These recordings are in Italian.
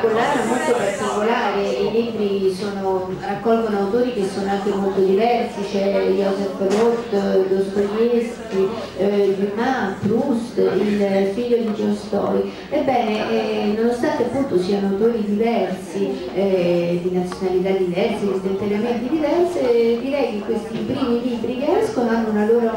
collana molto particolare, i libri raccolgono autori che sono anche molto diversi, c'è Joseph Roth, Dostoevsky, Dumas, Proust, il figlio di Tolstoi. Ebbene, nonostante appunto siano autori diversi, di nazionalità diverse, di temperamenti diversi, direi che questi primi libri che escono hanno una loro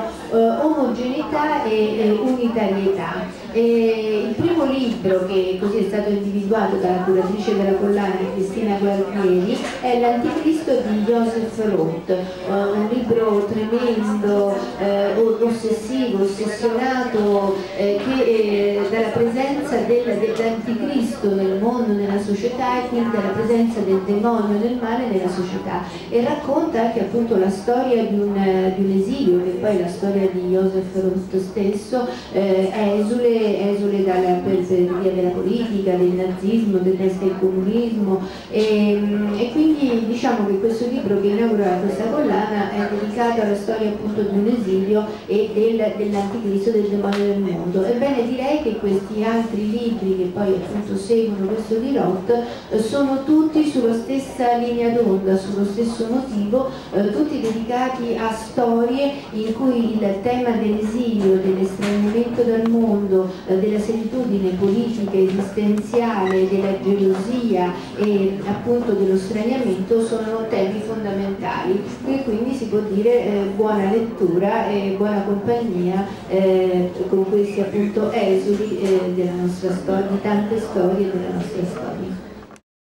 omogeneità e unitarietà. Il primo libro, che così è stato individuato dalla curatrice della collana Cristina Gualtieri, è L'Anticristo di Joseph Roth, un libro tremendo, ossessivo, ossessionato, che dalla presenza dell'anticristo nel mondo, nella società, e quindi dalla presenza del demonio, del male nella società, e racconta anche appunto la storia di un esilio, che poi è la storia di Joseph Roth stesso, esule per via della politica, del nazismo, del resto del comunismo, e quindi diciamo che questo libro che inaugura questa collana è dedicato alla storia appunto di un esilio e dell'anticristo, del demonio del mondo. Ebbene, direi che questi altri libri che poi appunto seguono questo di Roth sono tutti sulla stessa linea d'onda, sullo stesso motivo, tutti dedicati a storie in cui il tema dell'esilio, dell'estraniamento dal mondo, della solitudine politica, esistenziale, della gelosia e appunto dello straniamento sono temi fondamentali, e quindi si può dire buona lettura e buona compagnia con questi appunto esuli della nostra storia, di tante storie della nostra storia.